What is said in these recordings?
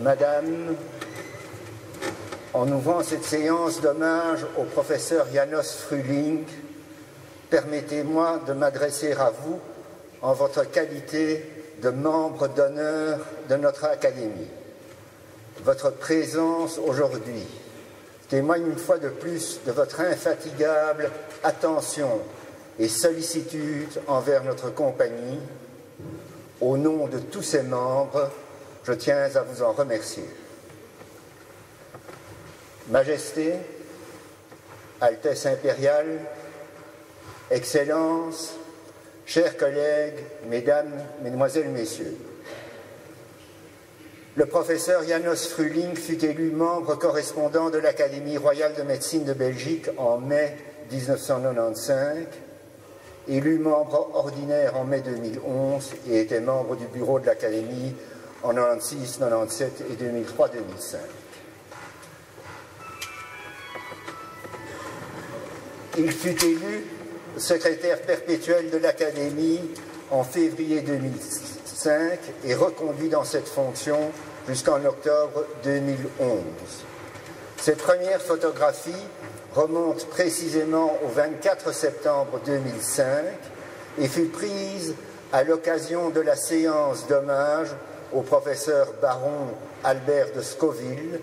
Madame, en ouvrant cette séance d'hommage au professeur János Frühling, permettez-moi de m'adresser à vous en votre qualité de membre d'honneur de notre Académie. Votre présence aujourd'hui témoigne une fois de plus de votre infatigable attention et sollicitude envers notre compagnie. Au nom de tous ses membres, je tiens à vous en remercier. Majesté, Altesse impériale, Excellences, chers collègues, Mesdames, Mesdemoiselles, Messieurs, le professeur János Frühling fut élu membre correspondant de l'Académie royale de médecine de Belgique en mai 1995, élu membre ordinaire en mai 2011 et était membre du bureau de l'Académie en 96, 97 et 2003-2005. Il fut élu secrétaire perpétuel de l'Académie en février 2005 et reconduit dans cette fonction jusqu'en octobre 2011. Cette première photographie remonte précisément au 24 septembre 2005 et fut prise à l'occasion de la séance d'hommage au professeur baron Albert de Scoville,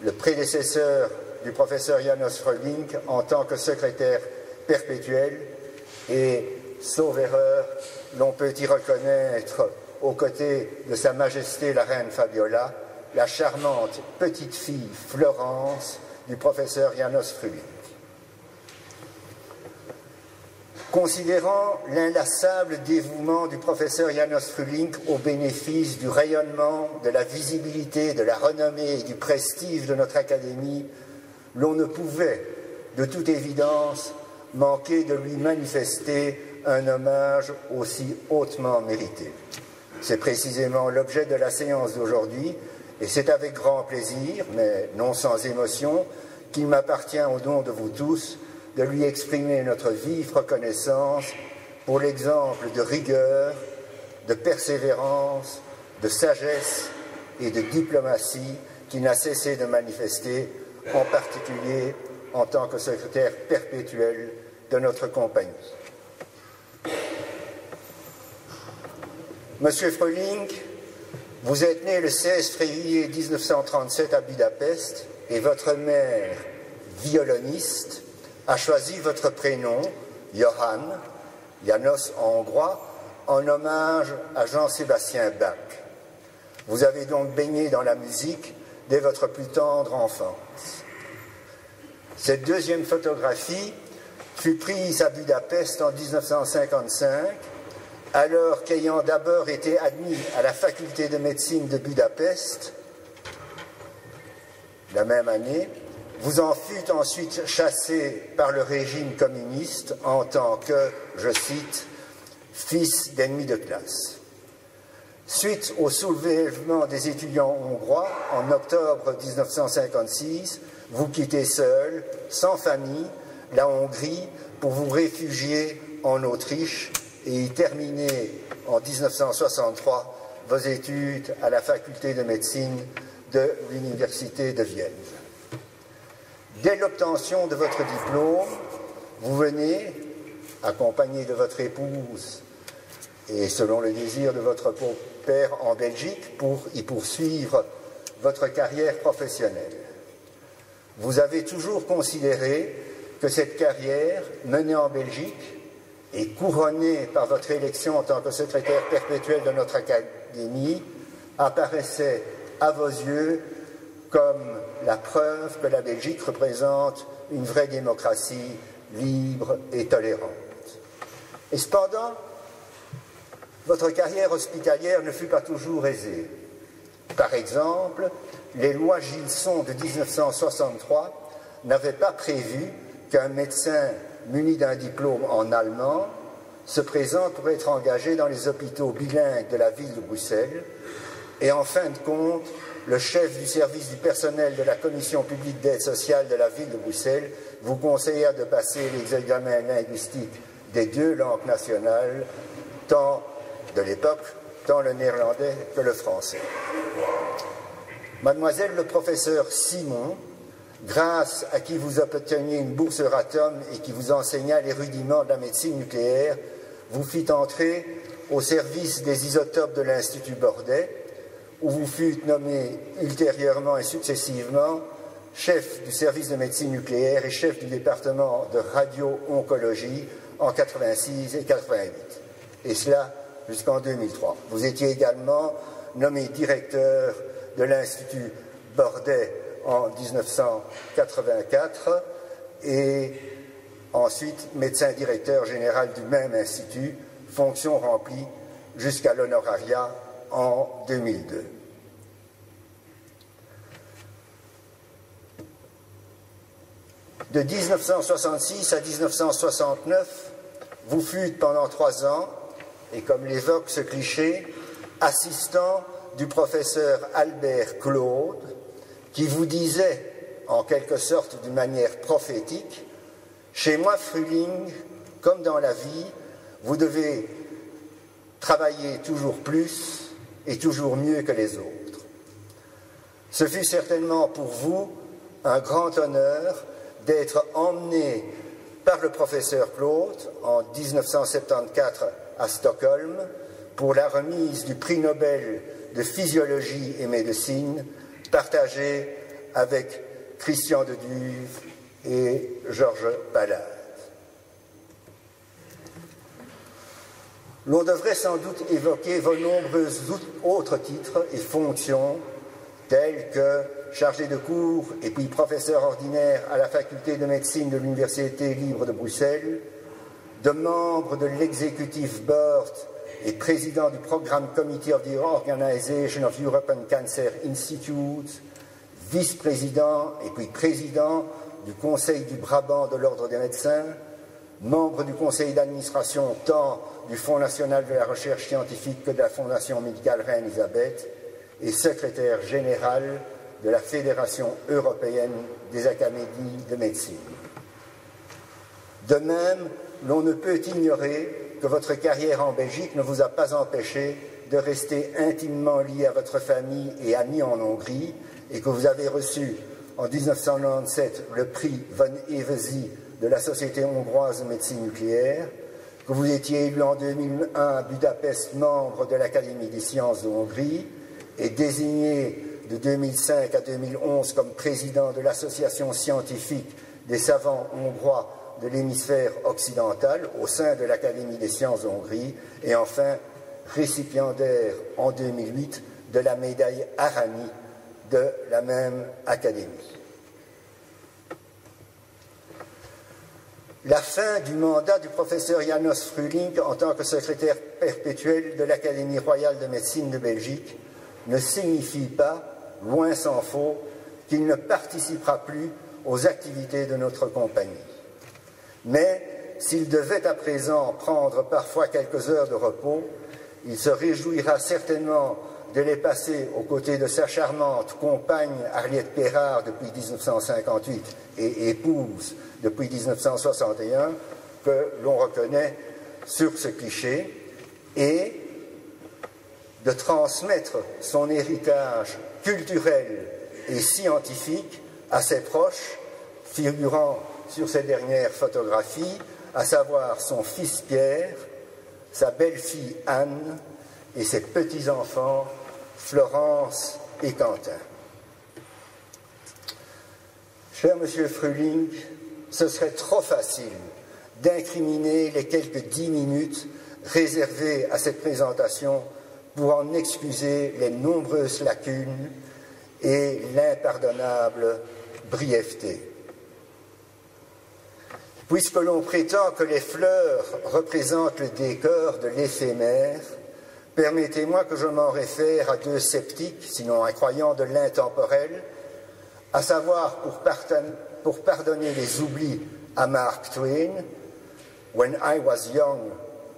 le prédécesseur du professeur János Frühling en tant que secrétaire perpétuel et, sauf erreur, l'on peut y reconnaître aux côtés de Sa Majesté la Reine Fabiola la charmante petite fille Florence du professeur János Frühling. Considérant l'inlassable dévouement du professeur János Frühling au bénéfice du rayonnement, de la visibilité, de la renommée et du prestige de notre Académie, l'on ne pouvait, de toute évidence, manquer de lui manifester un hommage aussi hautement mérité. C'est précisément l'objet de la séance d'aujourd'hui, et c'est avec grand plaisir, mais non sans émotion, qu'il m'appartient au nom de vous tous de lui exprimer notre vive reconnaissance pour l'exemple de rigueur, de persévérance, de sagesse et de diplomatie qu'il n'a cessé de manifester, en particulier en tant que secrétaire perpétuel de notre compagnie. Monsieur Frühling, vous êtes né le 16 février 1937 à Budapest et votre mère, violoniste, a choisi votre prénom, Johann, János en hongrois, en hommage à Jean-Sébastien Bach. Vous avez donc baigné dans la musique dès votre plus tendre enfance. Cette deuxième photographie fut prise à Budapest en 1955, alors qu'ayant d'abord été admis à la faculté de médecine de Budapest, la même année, vous en fûtes ensuite chassé par le régime communiste en tant que, je cite, « fils d'ennemi de classe ». Suite au soulèvement des étudiants hongrois en octobre 1956, vous quittez seul, sans famille, la Hongrie pour vous réfugier en Autriche et y terminer en 1963 vos études à la faculté de médecine de l'Université de Vienne. Dès l'obtention de votre diplôme, vous venez, accompagné de votre épouse et selon le désir de votre père en Belgique, pour y poursuivre votre carrière professionnelle. Vous avez toujours considéré que cette carrière menée en Belgique et couronnée par votre élection en tant que secrétaire perpétuel de notre Académie apparaissait à vos yeux comme la preuve que la Belgique représente une vraie démocratie libre et tolérante. Et cependant, votre carrière hospitalière ne fut pas toujours aisée. Par exemple, les lois Gilson de 1963 n'avaient pas prévu qu'un médecin muni d'un diplôme en allemand se présente pour être engagé dans les hôpitaux bilingues de la ville de Bruxelles. Et en fin de compte, le chef du service du personnel de la Commission publique d'aide sociale de la ville de Bruxelles vous conseilla de passer les examens linguistiques des deux langues nationales, de l'époque, tant le néerlandais que le français. Mademoiselle le professeur Simon, grâce à qui vous obteniez une bourse Euratom et qui vous enseigna les rudiments de la médecine nucléaire, vous fit entrer au service des isotopes de l'Institut Bordet, où vous fûtes nommé ultérieurement et successivement chef du service de médecine nucléaire et chef du département de radio-oncologie en 86 et 88, et cela jusqu'en 2003. Vous étiez également nommé directeur de l'Institut Bordet en 1984 et ensuite médecin directeur général du même institut, fonction remplie jusqu'à l'honorariat en 2002. De 1966 à 1969, vous fûtes pendant 3 ans, et comme l'évoque ce cliché, assistant du professeur Albert Claude, qui vous disait, en quelque sorte d'une manière prophétique, « Chez moi, Fruhling, comme dans la vie, vous devez travailler toujours plus et toujours mieux que les autres. » Ce fut certainement pour vous un grand honneur d'être emmené par le professeur Claude en 1974 à Stockholm pour la remise du prix Nobel de physiologie et médecine partagé avec Christian de Duve et Georges Palade. L'on devrait sans doute évoquer vos nombreux autres titres et fonctions tels que chargé de cours et puis professeur ordinaire à la faculté de médecine de l'Université libre de Bruxelles, de membre de l'executive board et président du programme Committee of the Organization of European Cancer Institute, vice-président et puis président du Conseil du Brabant de l'Ordre des médecins, membre du conseil d'administration tant du Fonds national de la recherche scientifique que de la Fondation médicale Reine-Élisabeth et secrétaire général de la Fédération européenne des académies de médecine. De même, l'on ne peut ignorer que votre carrière en Belgique ne vous a pas empêché de rester intimement lié à votre famille et amis en Hongrie et que vous avez reçu en 1997 le prix Von Evesi de la Société hongroise de médecine nucléaire, que vous étiez élu en 2001 à Budapest membre de l'Académie des sciences de Hongrie et désigné de 2005 à 2011 comme président de l'Association scientifique des savants hongrois de l'hémisphère occidental au sein de l'Académie des sciences de Hongrie et enfin récipiendaire en 2008 de la médaille Arani de la même Académie. La fin du mandat du professeur János Fruhling en tant que secrétaire perpétuel de l'Académie royale de médecine de Belgique ne signifie pas, loin s'en faut, qu'il ne participera plus aux activités de notre compagnie. Mais s'il devait à présent prendre parfois quelques heures de repos, il se réjouira certainement de les passer aux côtés de sa charmante compagne Harriet Perard depuis 1958 et épouse depuis 1961, que l'on reconnaît sur ce cliché, et de transmettre son héritage culturel et scientifique à ses proches, figurant sur ces dernières photographies, à savoir son fils Pierre, sa belle-fille Anne et ses petits-enfants Florence et Quentin. Cher Monsieur Fruhling, ce serait trop facile d'incriminer les quelques 10 minutes réservées à cette présentation pour en excuser les nombreuses lacunes et l'impardonnable brièveté. Puisque l'on prétend que les fleurs représentent le décor de l'éphémère, permettez-moi que je m'en réfère à 2 sceptiques, sinon un croyant de l'intemporel, à savoir pour pardonner les oublis à Mark Twain, « When I was young,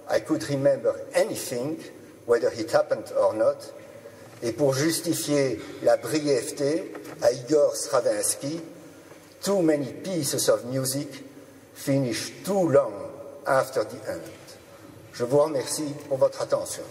I could remember anything, whether it happened or not », et pour justifier la brièveté à Igor Stravinsky, « Too many pieces of music finish too long after the end ». Je vous remercie pour votre attention.